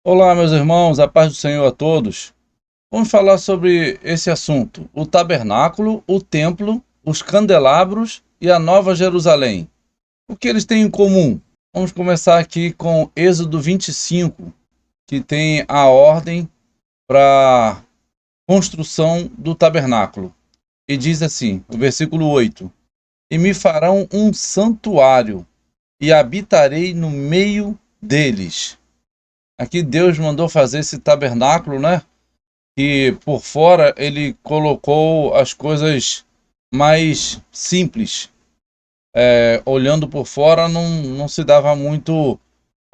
Olá, meus irmãos, a paz do Senhor a todos. Vamos falar sobre esse assunto: o tabernáculo, o templo, os candelabros e a Nova Jerusalém. O que eles têm em comum? Vamos começar aqui com Êxodo 25, que tem a ordem para construção do tabernáculo. E diz assim, o versículo 8: E me farão um santuário, e habitarei no meio deles. Aqui Deus mandou fazer esse tabernáculo, né? E por fora ele colocou as coisas mais simples. Olhando por fora não se dava muito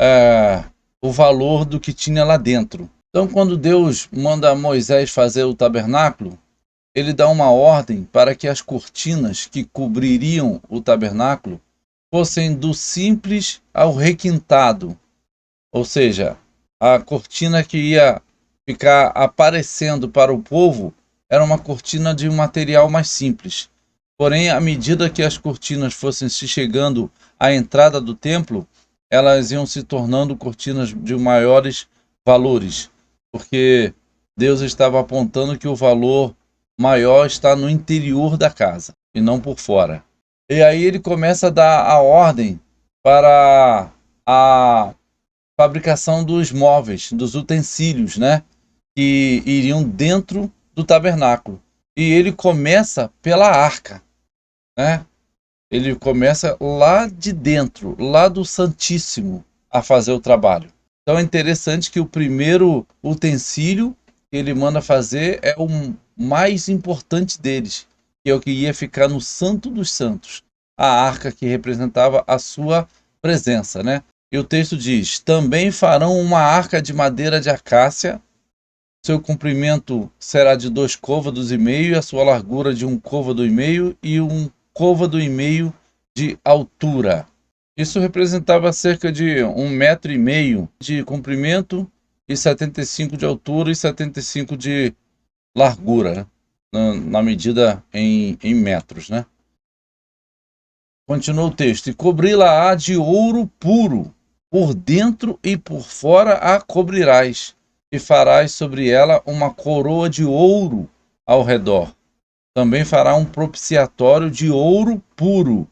é, o valor do que tinha lá dentro. Então, quando Deus manda Moisés fazer o tabernáculo, ele dá uma ordem para que as cortinas que cobririam o tabernáculo fossem do simples ao requintado, ou seja, a cortina que ia ficar aparecendo para o povo era uma cortina de um material mais simples. Porém, à medida que as cortinas fossem se chegando à entrada do templo, elas iam se tornando cortinas de maiores valores, porque Deus estava apontando que o valor maior está no interior da casa e não por fora. E aí ele começa a dar a ordem para a fabricação dos móveis, dos utensílios, né? Que iriam dentro do tabernáculo. E ele começa pela arca, né? Ele começa lá de dentro, lá do Santíssimo, a fazer o trabalho. Então é interessante que o primeiro utensílio que ele manda fazer é o mais importante deles, que é o que ia ficar no Santo dos Santos, a arca que representava a sua presença, né? E o texto diz: também farão uma arca de madeira de acácia, seu comprimento será de 2 côvados e meio, e a sua largura de 1 côvado e meio, e 1 côvado e meio de altura. Isso representava cerca de 1,5 m de comprimento e 75 de altura e 75 de largura, né? Na medida em metros, né? Continua o texto: e cobri-la-á de ouro puro, por dentro e por fora a cobrirás, e farás sobre ela uma coroa de ouro ao redor. Também fará um propiciatório de ouro puro.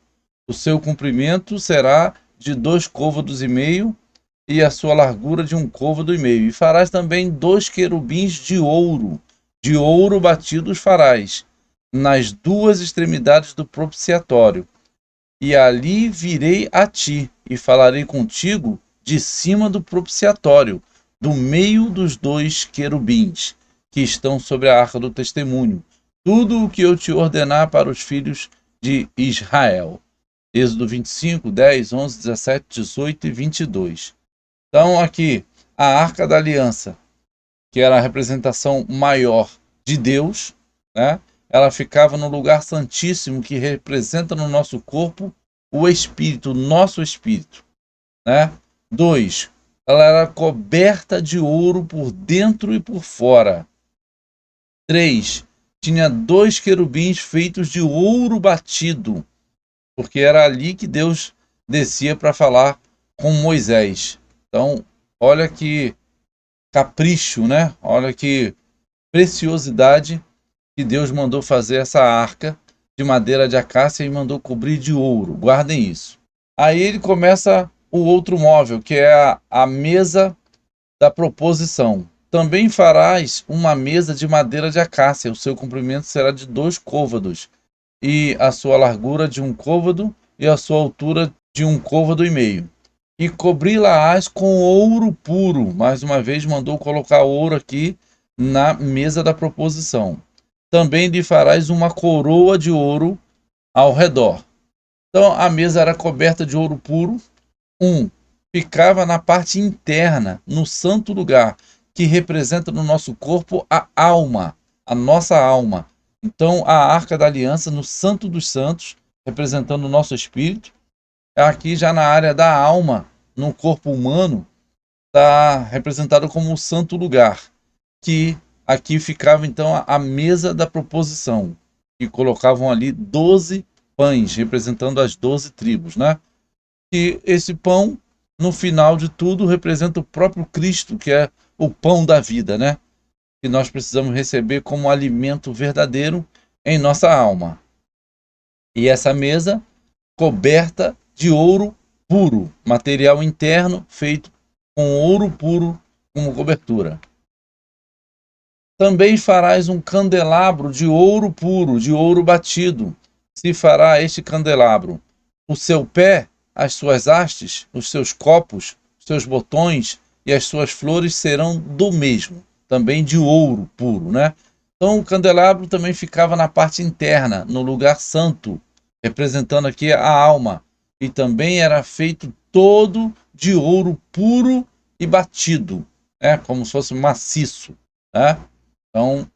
O seu comprimento será de 2 côvados e meio, e a sua largura de 1 côvado e meio. E farás também 2 querubins de ouro batidos farás, nas duas extremidades do propiciatório. E ali virei a ti, e falarei contigo de cima do propiciatório, do meio dos 2 querubins, que estão sobre a arca do testemunho, tudo o que eu te ordenar para os filhos de Israel. Êxodo 25, 10, 11, 17, 18 e 22. Então, aqui, a arca da aliança, que era a representação maior de Deus, né? Ela ficava no lugar santíssimo, que representa no nosso corpo o espírito, o nosso espírito, né? 2, ela era coberta de ouro por dentro e por fora. 3, tinha 2 querubins feitos de ouro batido, porque era ali que Deus descia para falar com Moisés. Então, olha que capricho, né? Olha que preciosidade que Deus mandou fazer essa arca de madeira de acácia e mandou cobrir de ouro. Guardem isso. Aí ele começa o outro móvel, que é a mesa da proposição. Também farás uma mesa de madeira de acácia. O seu comprimento será de 2 côvados, e a sua largura de 1 côvado, e a sua altura de 1 côvado e meio. E cobri-la-ás com ouro puro. Mais uma vez mandou colocar ouro aqui na mesa da proposição. Também lhe farás uma coroa de ouro ao redor. Então a mesa era coberta de ouro puro. Ficava na parte interna, no santo lugar, que representa no nosso corpo a alma, a nossa alma. Então a arca da aliança no santo dos santos, representando o nosso espírito. Aqui já na área da alma, no corpo humano, está representado como o santo lugar, que aqui ficava então a mesa da proposição, que colocavam ali 12 pães, representando as 12 tribos, né? E esse pão no final de tudo, representa o próprio Cristo, que é o pão da vida, né? Que nós precisamos receber como alimento verdadeiro em nossa alma. E essa mesa coberta de ouro puro, material interno feito com ouro puro como cobertura. Também farás um candelabro de ouro puro, de ouro batido. Se fará este candelabro. O seu pé, as suas hastes, os seus copos, os seus botões e as suas flores serão do mesmo, também de ouro puro, né? Então o candelabro também ficava na parte interna, no lugar santo, representando aqui a alma, e também era feito todo de ouro puro e batido, né? Como se fosse maciço, né? Então,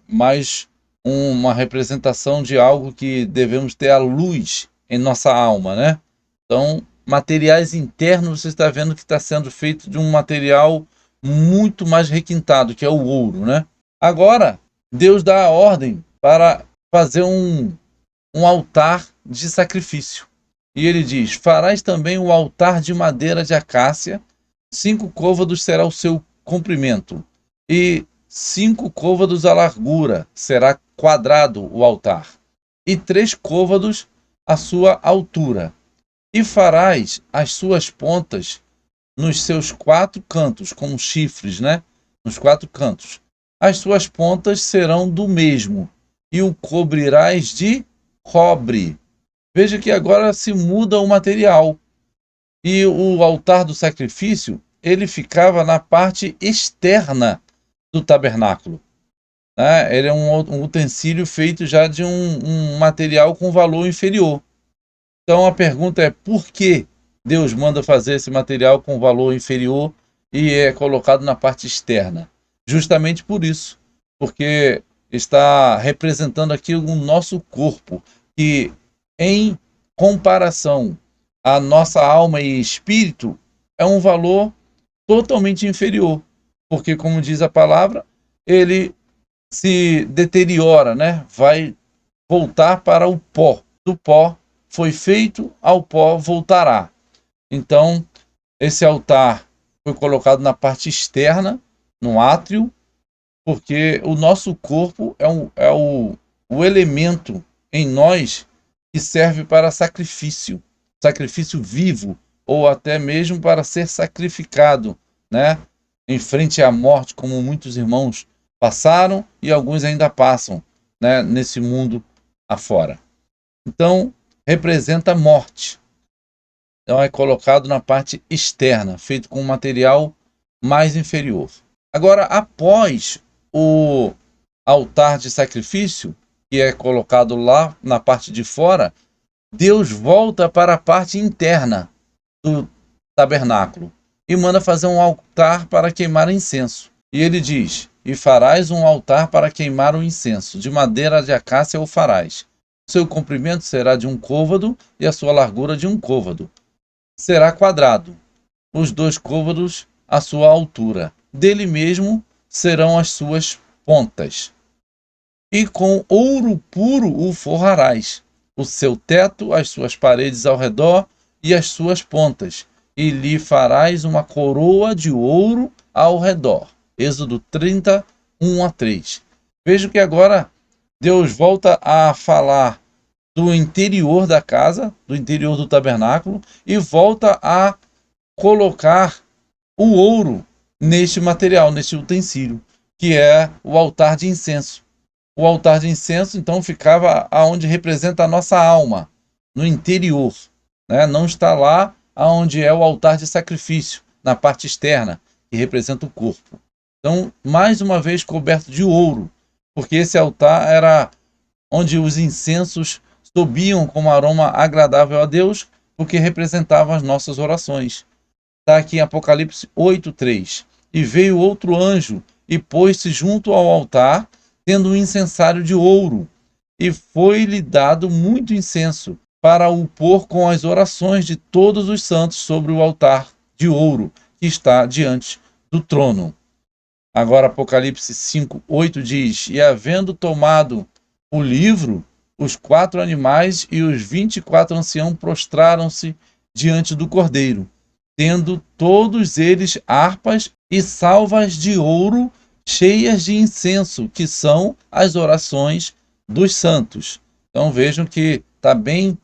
mais uma representação de algo que devemos ter a luz em nossa alma, né? Então, materiais internos, você está vendo que está sendo feito de um material muito mais requintado, que é o ouro, né? Agora, Deus dá a ordem para fazer um altar de sacrifício. E ele diz: farás também o altar de madeira de acácia, 5 côvados será o seu comprimento, e 5 côvados a largura, será quadrado o altar, e 3 côvados a sua altura. E farás as suas pontas nos seus 4 cantos, como chifres, né? Nos 4 cantos. As suas pontas serão do mesmo, e o cobrirás de cobre. Veja que agora se muda o material. E o altar do sacrifício, ele ficava na parte externa do tabernáculo, né? Ele é um utensílio feito já de um material com valor inferior. Então a pergunta é: por que Deus manda fazer esse material com valor inferior e é colocado na parte externa? Justamente por isso, porque está representando aqui o nosso corpo, que em comparação à nossa alma e espírito é um valor totalmente inferior, porque como diz a palavra, ele se deteriora, né? Vai voltar para o pó. Do pó foi feito, ao pó voltará. Então, esse altar foi colocado na parte externa, no átrio, porque o nosso corpo é o elemento em nós que serve para sacrifício, sacrifício vivo, ou até mesmo para ser sacrificado, né? Em frente à morte, como muitos irmãos passaram e alguns ainda passam, né? Nesse mundo afora. Então, representa a morte. Então, é colocado na parte externa, feito com um material mais inferior. Agora, após o altar de sacrifício, que é colocado lá na parte de fora, Deus volta para a parte interna do tabernáculo e manda fazer um altar para queimar incenso. E ele diz: e farás um altar para queimar o incenso, de madeira de acácia o farás. Seu comprimento será de 1 côvado e a sua largura de 1 côvado. Será quadrado, os 2 côvados a sua altura. Dele mesmo serão as suas pontas. E com ouro puro o forrarás, o seu teto, as suas paredes ao redor e as suas pontas, e lhe farás uma coroa de ouro ao redor. Êxodo 30, 1-3. Veja que agora Deus volta a falar do interior da casa, do interior do tabernáculo, e volta a colocar o ouro neste material, neste utensílio, que é o altar de incenso. O altar de incenso, então, ficava aonde representa a nossa alma, no interior, né? Não está lá aonde é o altar de sacrifício, na parte externa, que representa o corpo. Então, mais uma vez coberto de ouro, porque esse altar era onde os incensos subiam como aroma agradável a Deus, porque representavam as nossas orações. Está aqui em Apocalipse 8:3. E veio outro anjo e pôs-se junto ao altar, tendo um incensário de ouro, e foi-lhe dado muito incenso, para o pôr com as orações de todos os santos sobre o altar de ouro que está diante do trono. Agora Apocalipse 5:8 diz: e havendo tomado o livro, os 4 animais e os 24 anciãos prostraram-se diante do Cordeiro, tendo todos eles harpas e salvas de ouro cheias de incenso, que são as orações dos santos. Então vejam que está bem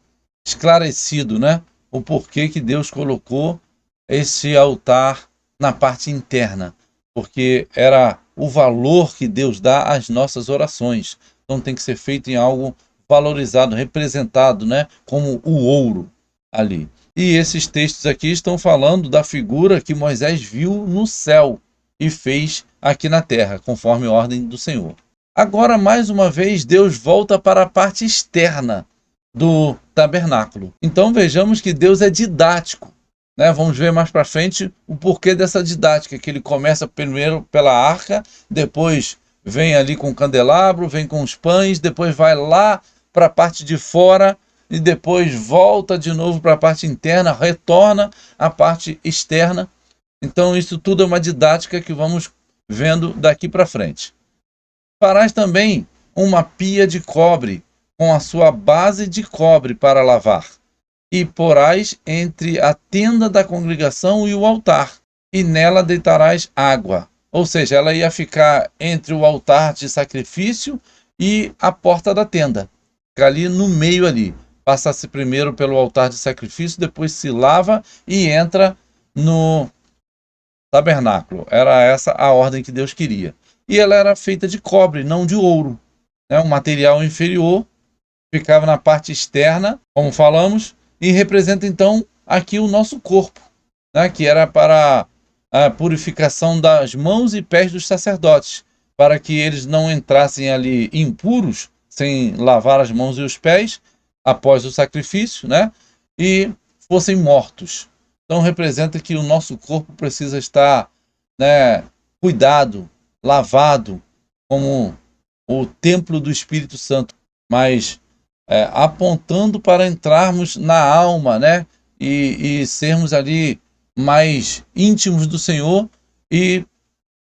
esclarecido, né, o porquê que Deus colocou esse altar na parte interna, porque era o valor que Deus dá às nossas orações. Então tem que ser feito em algo valorizado, representado, né, como o ouro ali. E esses textos aqui estão falando da figura que Moisés viu no céu e fez aqui na terra, conforme a ordem do Senhor. Agora, mais uma vez, Deus volta para a parte externa do tabernáculo. Então vejamos que Deus é didático, né? Vamos ver mais para frente o porquê dessa didática, que ele começa primeiro pela arca, depois vem ali com o candelabro, vem com os pães, depois vai lá para a parte de fora e depois volta de novo para a parte interna, retorna à parte externa. Então isso tudo é uma didática que vamos vendo daqui para frente. Farás também uma pia de cobre com a sua base de cobre para lavar, e porás entre a tenda da congregação e o altar, e nela deitarás água. Ou seja, ela ia ficar entre o altar de sacrifício e a porta da tenda. Fica ali no meio ali. Passa-se primeiro pelo altar de sacrifício, depois se lava e entra no tabernáculo. Era essa a ordem que Deus queria. E ela era feita de cobre, não de ouro. Um material inferior, ficava na parte externa, como falamos, e representa então aqui o nosso corpo, né, que era para a purificação das mãos e pés dos sacerdotes, para que eles não entrassem ali impuros, sem lavar as mãos e os pés, após o sacrifício, né, e fossem mortos. Então representa que o nosso corpo precisa estar, né, cuidado, lavado, como o templo do Espírito Santo, mas apontando para entrarmos na alma, né? E sermos ali mais íntimos do Senhor e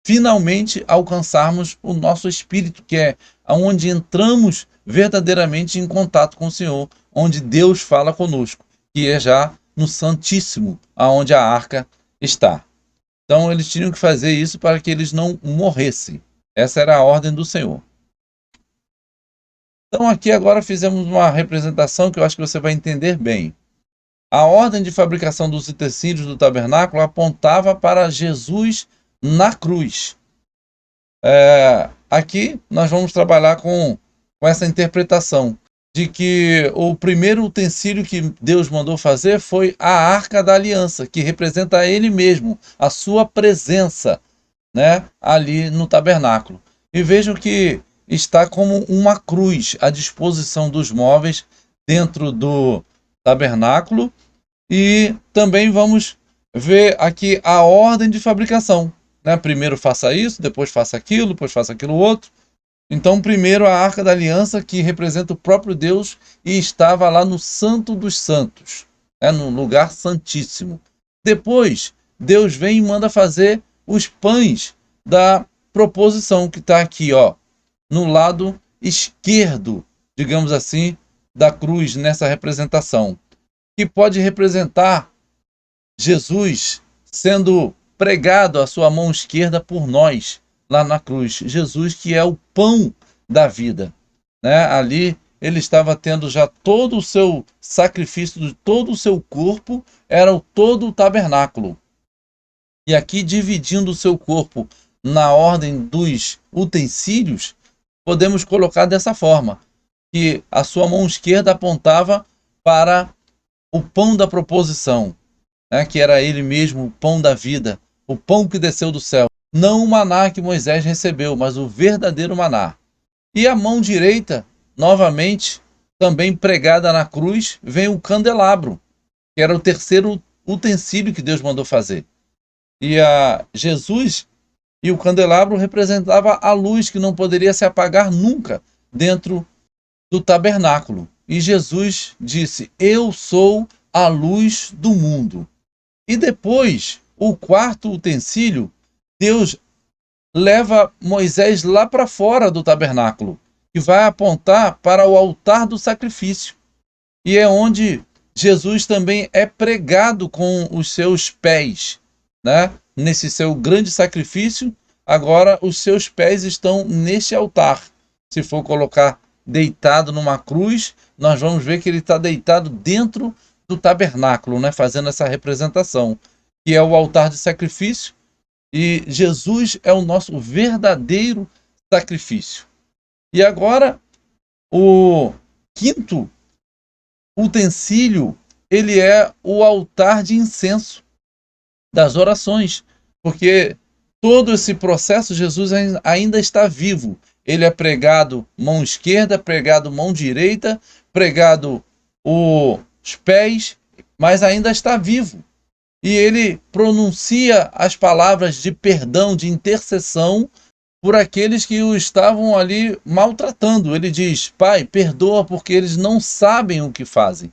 finalmente alcançarmos o nosso espírito, que é onde entramos verdadeiramente em contato com o Senhor, onde Deus fala conosco, que é já no Santíssimo, aonde a arca está. Então eles tinham que fazer isso para que eles não morressem. Essa era a ordem do Senhor. Então aqui agora fizemos uma representação que eu acho que você vai entender bem. A ordem de fabricação dos utensílios do tabernáculo apontava para Jesus na cruz. Aqui nós vamos trabalhar com essa interpretação de que o primeiro utensílio que Deus mandou fazer foi a Arca da Aliança, que representa Ele mesmo, a sua presença, né, ali no tabernáculo. E vejam que está como uma cruz à disposição dos móveis dentro do tabernáculo. E também vamos ver aqui a ordem de fabricação, né? Primeiro faça isso, depois faça aquilo, depois faça aquilo outro. Então, primeiro a Arca da Aliança, que representa o próprio Deus e estava lá no Santo dos Santos, né? No lugar santíssimo. Depois, Deus vem e manda fazer os pães da proposição, que está aqui, ó, no lado esquerdo, digamos assim, da cruz, nessa representação, que pode representar Jesus sendo pregado à sua mão esquerda por nós, lá na cruz. Jesus que é o pão da vida, né? Ali ele estava tendo já todo o seu sacrifício, de todo o seu corpo, era todo o tabernáculo. E aqui, dividindo o seu corpo na ordem dos utensílios, podemos colocar dessa forma, que a sua mão esquerda apontava para o pão da proposição, né, que era ele mesmo, o pão da vida, o pão que desceu do céu. Não o maná que Moisés recebeu, mas o verdadeiro maná. E a mão direita, novamente, também pregada na cruz, vem o candelabro, que era o terceiro utensílio que Deus mandou fazer. E a Jesus e o candelabro representava a luz que não poderia se apagar nunca dentro do tabernáculo. E Jesus disse: eu sou a luz do mundo. E depois, o quarto utensílio, Deus leva Moisés lá para fora do tabernáculo, que vai apontar para o altar do sacrifício. E é onde Jesus também é pregado com os seus pés, né? Nesse seu grande sacrifício, agora os seus pés estão neste altar. Se for colocar deitado numa cruz, nós vamos ver que ele está deitado dentro do tabernáculo, né? Fazendo essa representação, que é o altar de sacrifício, e Jesus é o nosso verdadeiro sacrifício. E agora, o quinto utensílio, ele é o altar de incenso das orações, porque todo esse processo Jesus ainda está vivo. Ele é pregado mão esquerda, pregado mão direita, pregado os pés, mas ainda está vivo. E ele pronuncia as palavras de perdão, de intercessão por aqueles que o estavam ali maltratando. Ele diz: Pai, perdoa porque eles não sabem o que fazem.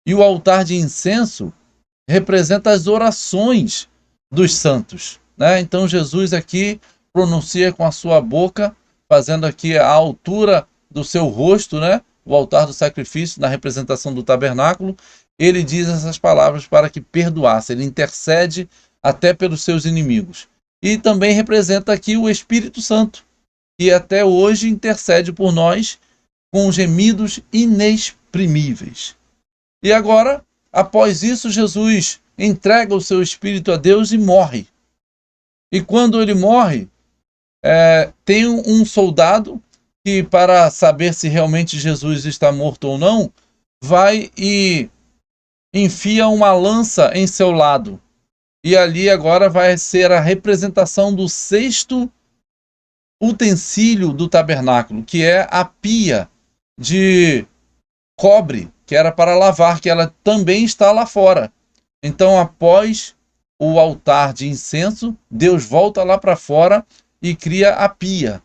E o altar de incenso representa as orações dos santos, né? Então Jesus aqui pronuncia com a sua boca, fazendo aqui a altura do seu rosto, né? O altar do sacrifício, na representação do tabernáculo. Ele diz essas palavras para que perdoasse. Ele intercede até pelos seus inimigos. E também representa aqui o Espírito Santo, que até hoje intercede por nós com gemidos inexprimíveis. E agora, após isso, Jesus entrega o seu Espírito a Deus e morre. E quando ele morre, tem um soldado que, para saber se realmente Jesus está morto ou não, vai e enfia uma lança em seu lado. E ali agora vai ser a representação do sexto utensílio do tabernáculo, que é a pia de cobre, que era para lavar, que ela também está lá fora. Então, após o altar de incenso, Deus volta lá para fora e cria a pia,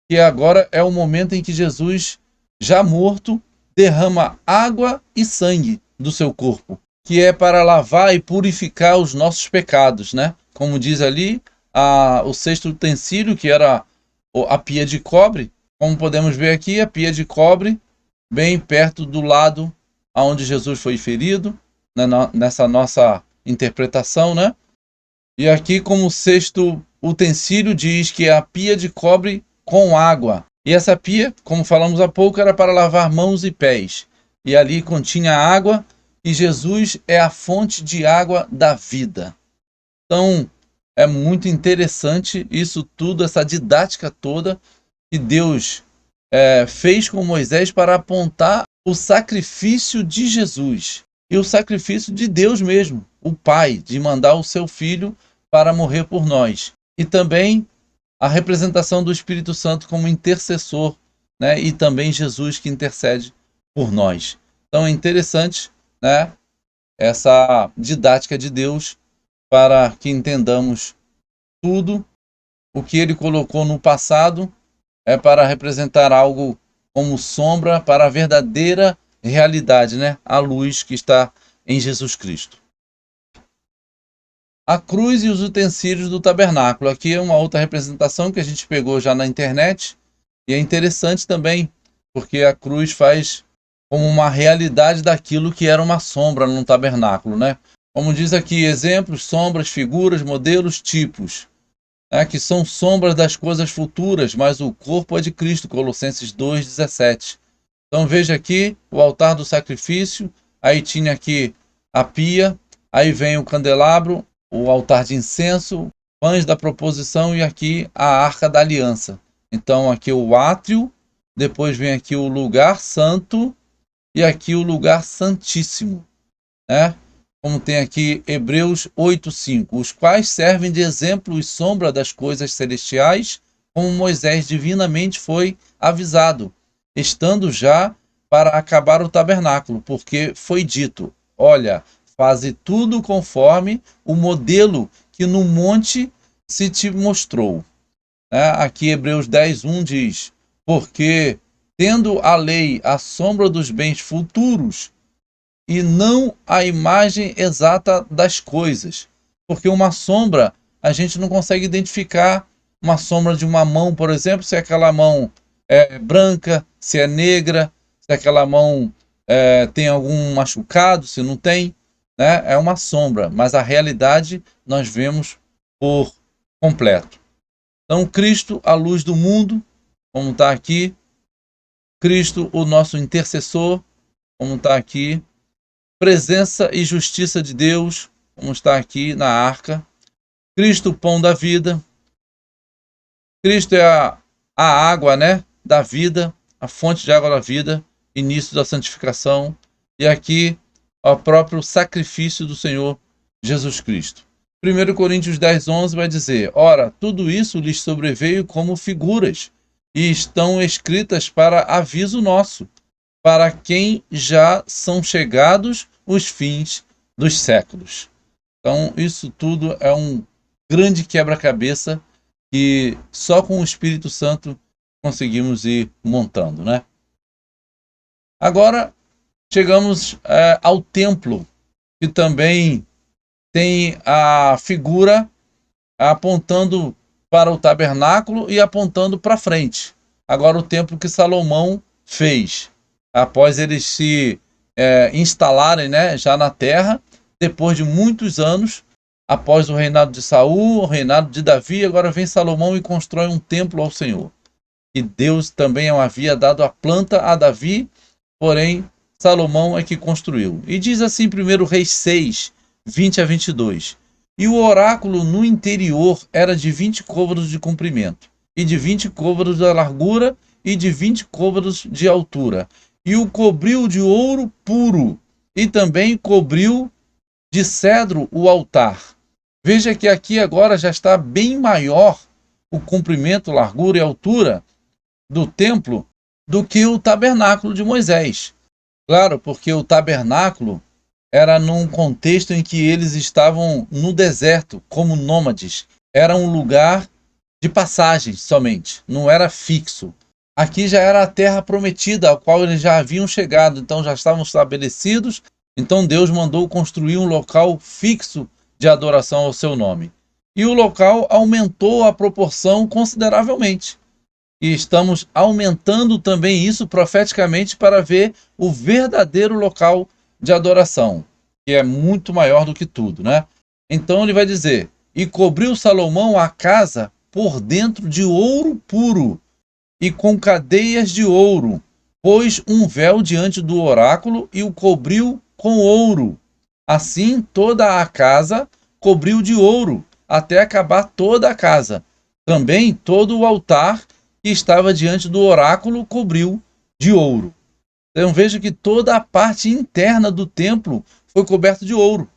que agora é o momento em que Jesus, já morto, derrama água e sangue do seu corpo, que é para lavar e purificar os nossos pecados, né? Como diz ali, o sexto utensílio, que era a pia de cobre. Como podemos ver aqui, a pia de cobre, bem perto do lado onde Jesus foi ferido, nessa nossa interpretação, né? E aqui, como sexto utensílio, diz que é a pia de cobre com água. E essa pia, como falamos há pouco, era para lavar mãos e pés. E ali continha água, e Jesus é a fonte de água da vida. Então, é muito interessante isso tudo, essa didática toda que Deus fez com Moisés para apontar o sacrifício de Jesus e o sacrifício de Deus mesmo, o Pai, de mandar o seu Filho para morrer por nós. E também a representação do Espírito Santo como intercessor, né? E também Jesus que intercede por nós. Então é interessante, né, essa didática de Deus para que entendamos tudo o que ele colocou no passado é para representar algo como sombra para a verdadeira realidade, né? A luz que está em Jesus Cristo. A cruz e os utensílios do tabernáculo. Aqui é uma outra representação que a gente pegou já na internet e é interessante também, porque a cruz faz como uma realidade daquilo que era uma sombra no tabernáculo, né? Como diz aqui, exemplos, sombras, figuras, modelos, tipos, né, que são sombras das coisas futuras, mas o corpo é de Cristo, Colossenses 2,17. Então veja aqui o altar do sacrifício, aí tinha aqui a pia, aí vem o candelabro, o altar de incenso, pães da proposição e aqui a arca da aliança. Então aqui o átrio, depois vem aqui o lugar santo e aqui o lugar santíssimo, né? Como tem aqui Hebreus 8:5, os quais servem de exemplo e sombra das coisas celestiais, como Moisés divinamente foi avisado, estando já para acabar o tabernáculo, porque foi dito: olha, faze tudo conforme o modelo que no monte se te mostrou. Aqui Hebreus 10:1 diz: porque tendo a lei a sombra dos bens futuros, e não a imagem exata das coisas. Porque uma sombra, a gente não consegue identificar uma sombra de uma mão, por exemplo, se aquela mão é branca, se é negra, se aquela mão tem algum machucado, se não tem, né? É uma sombra, mas a realidade nós vemos por completo. Então, Cristo, a luz do mundo, como está aqui. Cristo, o nosso intercessor, como está aqui. Presença e justiça de Deus, como está aqui na arca. Cristo, o pão da vida. Cristo é a água, né, da vida, a fonte de água da vida, início da santificação. E aqui, o próprio sacrifício do Senhor Jesus Cristo. 1 Coríntios 10:11 vai dizer: ora, tudo isso lhes sobreveio como figuras, e estão escritas para aviso nosso, para quem já são chegados os fins dos séculos. Então, isso tudo é um grande quebra-cabeça que só com o Espírito Santo conseguimos ir montando, né? Agora, chegamos ao templo, que também tem a figura apontando para o tabernáculo e apontando para frente. Agora, o templo que Salomão fez, após eles se instalarem, né, já na terra, depois de muitos anos, após o reinado de Saul, o reinado de Davi, agora vem Salomão e constrói um templo ao Senhor. E Deus também havia dado a planta a Davi, porém Salomão é que construiu. E diz assim 1 Reis 6, 20-22. E o oráculo no interior era de 20 côvados de comprimento, e de 20 côvados de largura, e de 20 côvados de altura. E o cobriu de ouro puro, e também cobriu de cedro o altar. Veja que aqui agora já está bem maior o comprimento, largura e altura do templo do que o tabernáculo de Moisés. Claro, porque o tabernáculo era num contexto em que eles estavam no deserto, como nômades. Era um lugar de passagem somente, não era fixo. Aqui já era a terra prometida, a qual eles já haviam chegado, então já estavam estabelecidos. Então Deus mandou construir um local fixo de adoração ao seu nome. E o local aumentou a proporção consideravelmente. E estamos aumentando também isso profeticamente para ver o verdadeiro local de adoração, que é muito maior do que tudo, né? Então ele vai dizer: e cobriu Salomão a casa por dentro de ouro puro e com cadeias de ouro, pôs um véu diante do oráculo e o cobriu com ouro. Assim toda a casa cobriu de ouro, até acabar toda a casa. Também todo o altar que estava diante do oráculo cobriu de ouro. Então veja que toda a parte interna do templo foi coberta de ouro.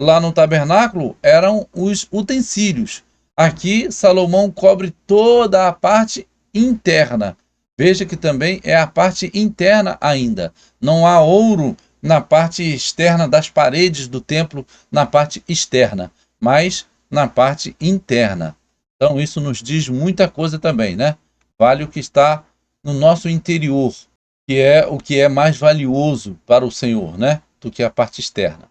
Lá no tabernáculo eram os utensílios. Aqui Salomão cobre toda a parte interna. Veja que também é a parte interna ainda. Não há ouro na parte externa das paredes do templo, na parte externa, mas na parte interna. Então isso nos diz muita coisa também, né? Vale o que está no nosso interior, que é o que é mais valioso para o Senhor, né? Do que a parte externa.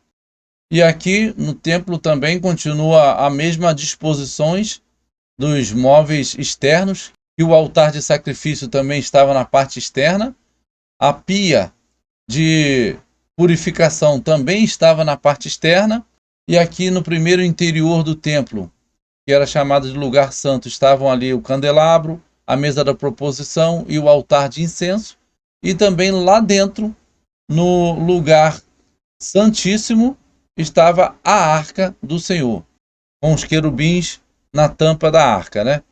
E aqui no templo também continua a mesma disposições dos móveis externos, e o altar de sacrifício também estava na parte externa. A pia de purificação também estava na parte externa. E aqui no primeiro interior do templo, que era chamado de lugar santo, estavam ali o candelabro, a mesa da proposição e o altar de incenso. E também lá dentro, no lugar santíssimo, estava a arca do Senhor, com os querubins na tampa da arca, né?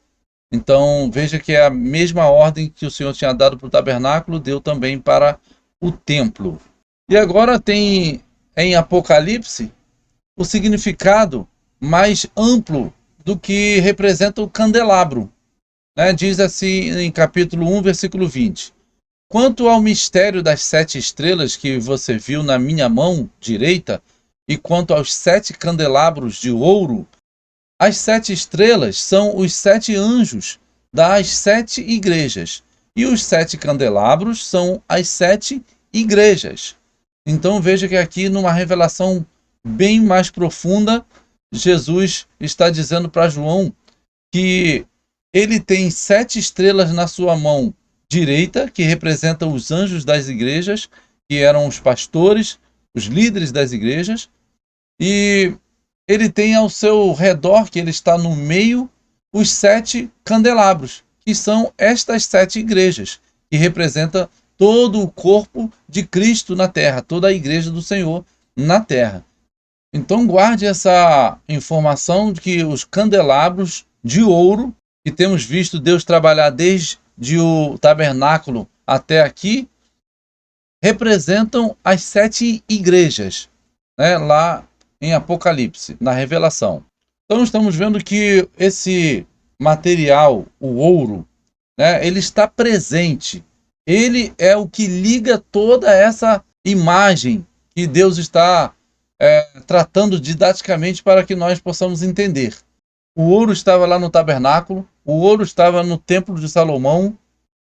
Então veja que é a mesma ordem que o Senhor tinha dado para o tabernáculo, deu também para o templo. E agora tem em Apocalipse o significado mais amplo do que representa o candelabro, né? Diz assim em capítulo 1, versículo 20: quanto ao mistério das 7 estrelas que você viu na minha mão direita, e quanto aos 7 candelabros de ouro, as 7 estrelas são os 7 anjos das 7 igrejas, e os 7 candelabros são as 7 igrejas. Então veja que aqui, numa revelação bem mais profunda, Jesus está dizendo para João que ele tem 7 estrelas na sua mão direita, que representam os anjos das igrejas, que eram os pastores, os líderes das igrejas, e ele tem ao seu redor, que ele está no meio, os 7 candelabros, que são estas 7 igrejas, que representam todo o corpo de Cristo na terra, toda a igreja do Senhor na terra. Então guarde essa informação de que os candelabros de ouro, que temos visto Deus trabalhar desde o tabernáculo até aqui, representam as 7 igrejas, né, lá em Apocalipse, na Revelação. Então estamos vendo que esse material, o ouro, né, ele está presente. Ele é o que liga toda essa imagem que Deus está tratando didaticamente para que nós possamos entender. O ouro estava lá no tabernáculo, o ouro estava no templo de Salomão,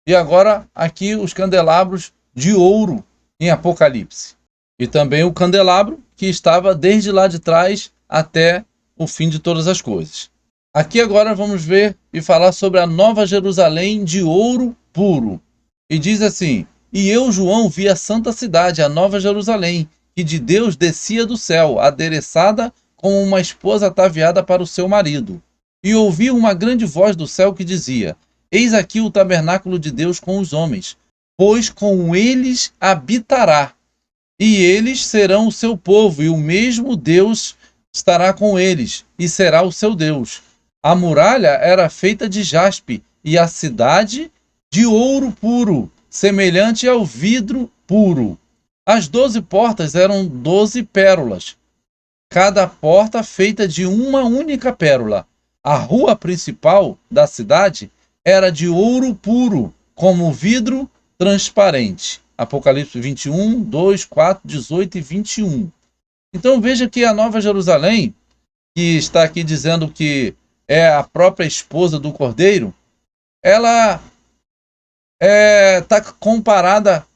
e agora aqui os candelabros de ouro em Apocalipse. E também o candelabro que estava desde lá de trás até o fim de todas as coisas. Aqui agora vamos ver e falar sobre a Nova Jerusalém de ouro puro. E diz assim: e eu, João, vi a santa cidade, a Nova Jerusalém, que de Deus descia do céu, adereçada como uma esposa ataviada para o seu marido. E ouvi uma grande voz do céu que dizia: eis aqui o tabernáculo de Deus com os homens, pois com eles habitará. E eles serão o seu povo, e o mesmo Deus estará com eles, e será o seu Deus. A muralha era feita de jaspe, e a cidade de ouro puro, semelhante ao vidro puro. As 12 portas eram 12 pérolas, cada porta feita de uma única pérola. A rua principal da cidade era de ouro puro, como vidro transparente. Apocalipse 21, 2, 4, 18 e 21. Então veja que a Nova Jerusalém, que está aqui dizendo que é a própria esposa do Cordeiro, ela está comparada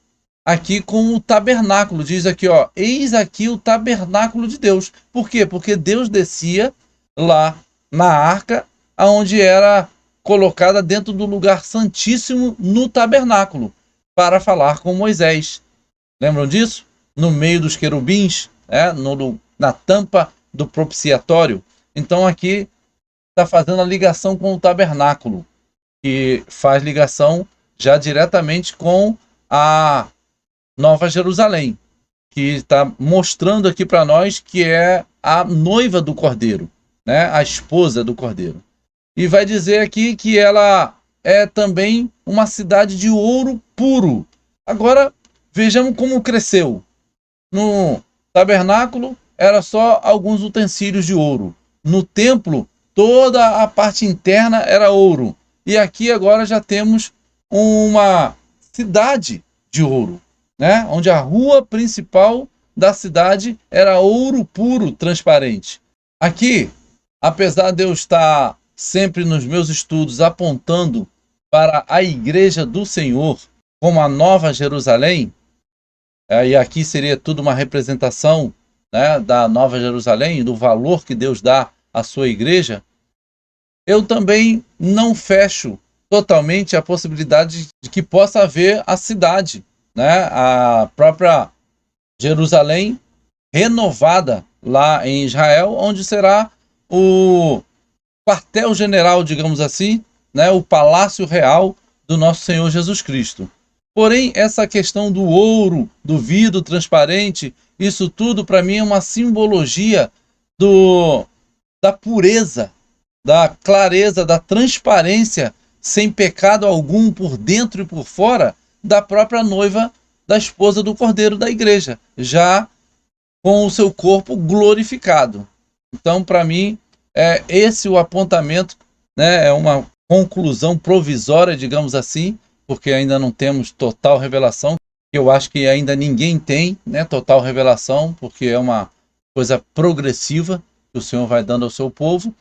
aqui com o tabernáculo. Diz aqui, ó, eis aqui o tabernáculo de Deus. Por quê? Porque Deus descia lá na arca, onde era colocada dentro do lugar santíssimo no tabernáculo, para falar com Moisés. Lembram disso? No meio dos querubins, na tampa do propiciatório. Então aqui está fazendo a ligação com o tabernáculo, que faz ligação já diretamente com a Nova Jerusalém, que está mostrando aqui para nós que é a noiva do Cordeiro, né? A esposa do Cordeiro. E vai dizer aqui que ela é também uma cidade de ouro puro. Agora, vejamos como cresceu. No tabernáculo, era só alguns utensílios de ouro. No templo, toda a parte interna era ouro. E aqui agora já temos uma cidade de ouro, né? Onde a rua principal da cidade era ouro puro, transparente. Aqui, apesar de eu estar sempre nos meus estudos apontando para a igreja do Senhor como a Nova Jerusalém, e aqui seria tudo uma representação, né, da Nova Jerusalém, do valor que Deus dá à sua igreja, eu também não fecho totalmente a possibilidade de que possa haver a cidade, né, a própria Jerusalém renovada lá em Israel, onde será o quartel-general, digamos assim, né, o palácio real do nosso Senhor Jesus Cristo. Porém, essa questão do ouro, do vidro transparente, isso tudo para mim é uma simbologia da pureza, da clareza, da transparência, sem pecado algum por dentro e por fora, da própria noiva, da esposa do Cordeiro da igreja, já com o seu corpo glorificado. Então, para mim, é esse o apontamento, né? É uma conclusão provisória, digamos assim, porque ainda não temos total revelação. Eu acho que ainda ninguém tem, né, total revelação, porque é uma coisa progressiva que o Senhor vai dando ao seu povo.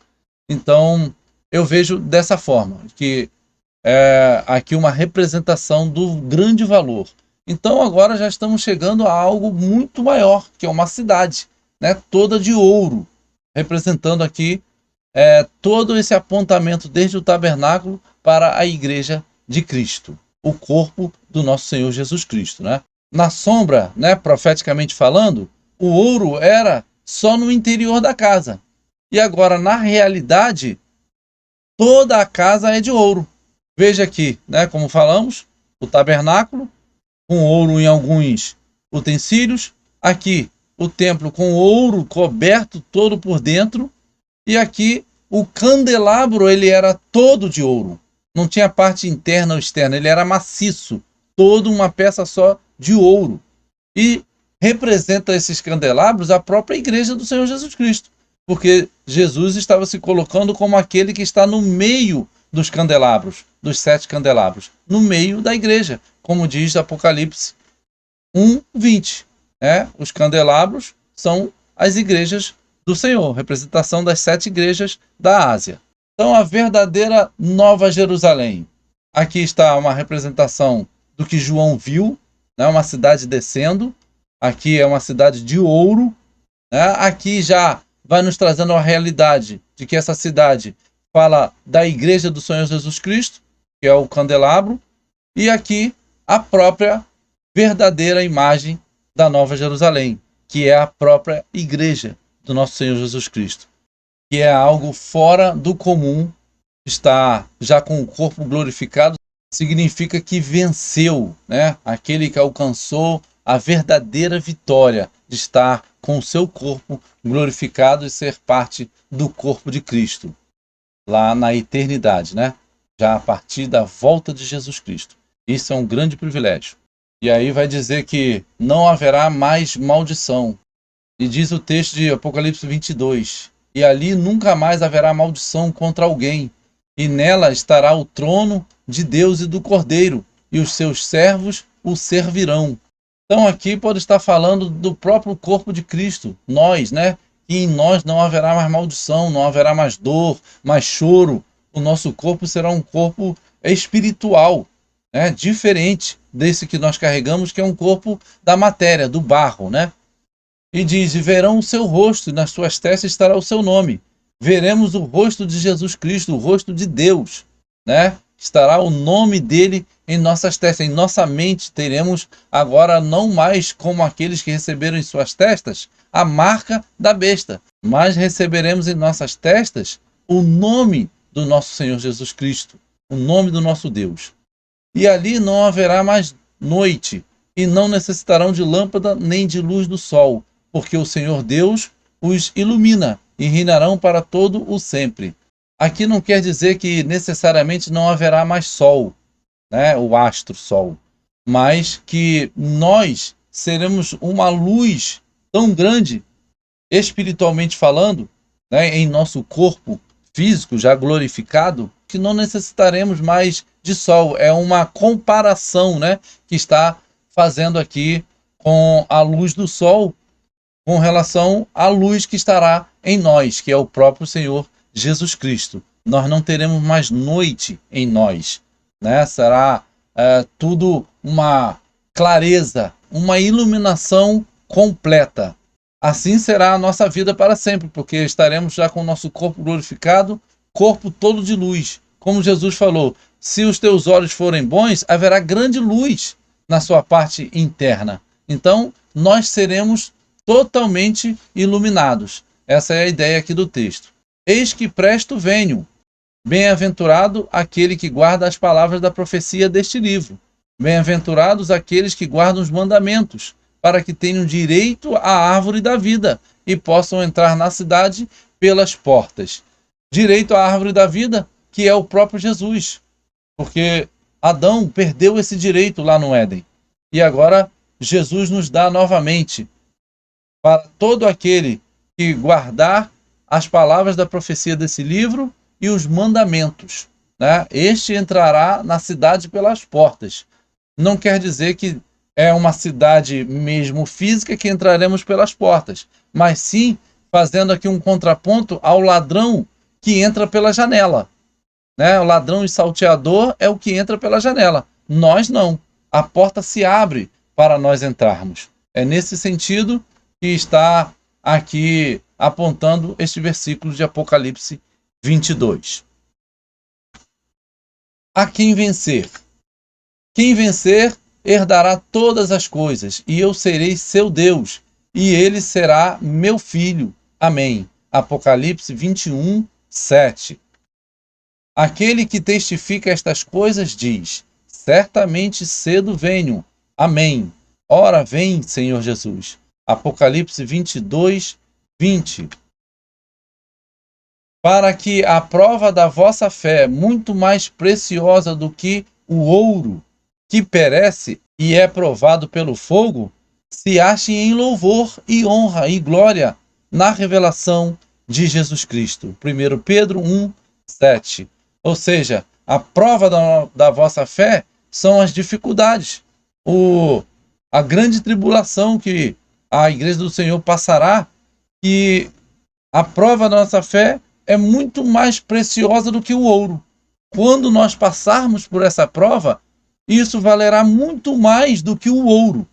Então, eu vejo dessa forma, que é aqui uma representação do grande valor. Então, agora já estamos chegando a algo muito maior, que é uma cidade, né, toda de ouro, representando aqui todo esse apontamento desde o tabernáculo para a igreja de Cristo, o corpo do nosso Senhor Jesus Cristo, né? Na sombra, né, profeticamente falando, o ouro era só no interior da casa. E agora, na realidade, toda a casa é de ouro. Veja aqui, né, como falamos, o tabernáculo, com ouro em alguns utensílios. Aqui, o templo com ouro coberto todo por dentro. E aqui, o candelabro, ele era todo de ouro. Não tinha parte interna ou externa, ele era maciço. Toda uma peça só de ouro. E representa esses candelabros a própria igreja do Senhor Jesus Cristo, porque Jesus estava se colocando como aquele que está no meio dos candelabros, dos 7 candelabros, no meio da igreja, como diz Apocalipse 1:20. Os candelabros são as igrejas do Senhor, representação das 7 igrejas da Ásia. Então, a verdadeira Nova Jerusalém. Aqui está uma representação do que João viu, né? Uma cidade descendo. Aqui é uma cidade de ouro, né? Aqui já vai nos trazendo a realidade de que essa cidade fala da igreja do Senhor Jesus Cristo, que é o candelabro, e aqui a própria verdadeira imagem da Nova Jerusalém, que é a própria igreja do nosso Senhor Jesus Cristo, que é algo fora do comum. Está já com o corpo glorificado, significa que venceu, né? Aquele que alcançou a verdadeira vitória de estar com o seu corpo glorificado e ser parte do corpo de Cristo, lá na eternidade, né? Já a partir da volta de Jesus Cristo. Isso é um grande privilégio. E aí vai dizer que não haverá mais maldição. E diz o texto de Apocalipse 22, e ali nunca mais haverá maldição contra alguém, e nela estará o trono de Deus e do Cordeiro, e os seus servos o servirão. Então aqui pode estar falando do próprio corpo de Cristo, nós, né? E em nós não haverá mais maldição, não haverá mais dor, mais choro. O nosso corpo será um corpo espiritual, né? Diferente desse que nós carregamos, que é um corpo da matéria, do barro, né? E diz, e verão o seu rosto, e nas suas testas estará o seu nome. Veremos o rosto de Jesus Cristo, o rosto de Deus, né? Estará o nome dele em nossas testas, em nossa mente teremos agora não mais como aqueles que receberam em suas testas a marca da besta, mas receberemos em nossas testas o nome do nosso Senhor Jesus Cristo, o nome do nosso Deus. E ali não haverá mais noite, e não necessitarão de lâmpada nem de luz do sol, porque o Senhor Deus os ilumina e reinarão para todo o sempre. Aqui não quer dizer que necessariamente não haverá mais sol, né, o astro sol, mas que nós seremos uma luz tão grande, espiritualmente falando, né, em nosso corpo físico já glorificado, que não necessitaremos mais de sol. É uma comparação, né, que está fazendo aqui com a luz do sol com relação à luz que estará em nós, que é o próprio Senhor Jesus Cristo. Nós não teremos mais noite em nós, né? Será tudo uma clareza, uma iluminação completa. Assim será a nossa vida para sempre, porque estaremos já com o nosso corpo glorificado, corpo todo de luz. Como Jesus falou, se os teus olhos forem bons, haverá grande luz na sua parte interna. Então, nós seremos totalmente iluminados. Essa é a ideia aqui do texto. Eis que presto venho. Bem-aventurado aquele que guarda as palavras da profecia deste livro. Bem-aventurados aqueles que guardam os mandamentos, para que tenham direito à árvore da vida e possam entrar na cidade pelas portas. Direito à árvore da vida, que é o próprio Jesus. Porque Adão perdeu esse direito lá no Éden. E agora Jesus nos dá novamente, para todo aquele que guardar as palavras da profecia desse livro e os mandamentos, né? Este entrará na cidade pelas portas. Não quer dizer que é uma cidade mesmo física que entraremos pelas portas, mas sim fazendo aqui um contraponto ao ladrão que entra pela janela, né? O ladrão e salteador é o que entra pela janela. Nós não. A porta se abre para nós entrarmos. É nesse sentido que está aqui apontando este versículo de Apocalipse 22. A quem vencer? Quem vencer, herdará todas as coisas, e eu serei seu Deus, e ele será meu filho. Amém. Apocalipse 21, 7. Aquele que testifica estas coisas diz: certamente cedo venho. Amém. Ora vem, Senhor Jesus. Apocalipse 22, 20. Para que a prova da vossa fé, muito mais preciosa do que o ouro, que perece e é provado pelo fogo, se ache em louvor e honra e glória na revelação de Jesus Cristo. 1 Pedro 1, 7. Ou seja, a prova da vossa fé são as dificuldades, a grande tribulação que a igreja do Senhor passará, que a prova da nossa fé é muito mais preciosa do que o ouro. Quando nós passarmos por essa prova, isso valerá muito mais do que o ouro.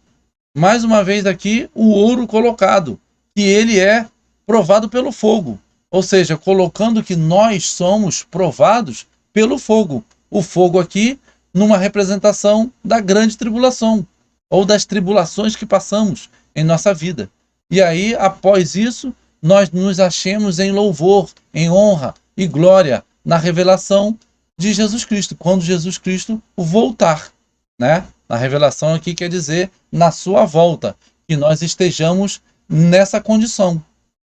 Mais uma vez aqui, o ouro colocado, que ele é provado pelo fogo. Ou seja, colocando que nós somos provados pelo fogo. O fogo aqui, numa representação da grande tribulação, ou das tribulações que passamos em nossa vida. E aí, após isso, nós nos achemos em louvor, em honra e glória na revelação de Jesus Cristo, quando Jesus Cristo voltar, né? Na revelação aqui quer dizer na sua volta, que nós estejamos nessa condição,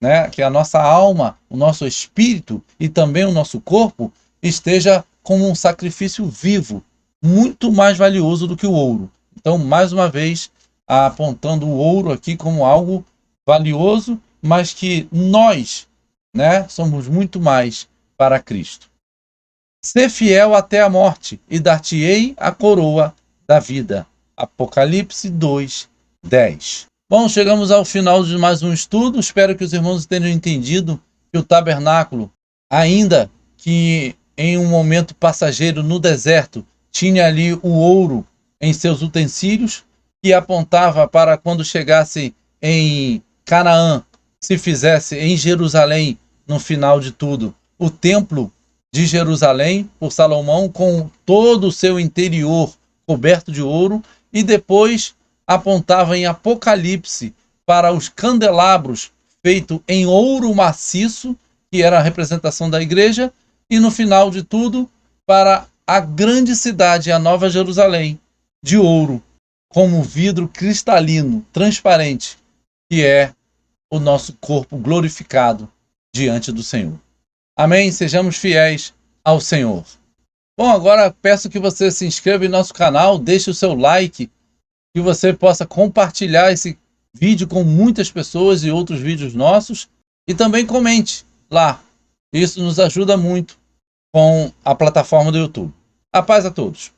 né? Que a nossa alma, o nosso espírito e também o nosso corpo esteja como um sacrifício vivo, muito mais valioso do que o ouro. Então, mais uma vez, apontando o ouro aqui como algo valioso, mas que nós, né, somos muito mais para Cristo. Ser fiel até a morte, e dar-te-ei a coroa da vida. Apocalipse 2, 10. Bom, chegamos ao final de mais um estudo. Espero que os irmãos tenham entendido que o tabernáculo, ainda que em um momento passageiro no deserto, tinha ali o ouro em seus utensílios, que apontava para quando chegasse em Canaã, se fizesse em Jerusalém, no final de tudo, o templo de Jerusalém, por Salomão, com todo o seu interior coberto de ouro, e depois apontava em Apocalipse para os candelabros feitos em ouro maciço, que era a representação da igreja, e no final de tudo, para a grande cidade, a Nova Jerusalém, de ouro, como vidro cristalino, transparente, que é o nosso corpo glorificado diante do Senhor. Amém? Sejamos fiéis ao Senhor. Bom, agora peço que você se inscreva em nosso canal, deixe o seu like, que você possa compartilhar esse vídeo com muitas pessoas e outros vídeos nossos, e também comente lá. Isso nos ajuda muito com a plataforma do YouTube. A paz a todos.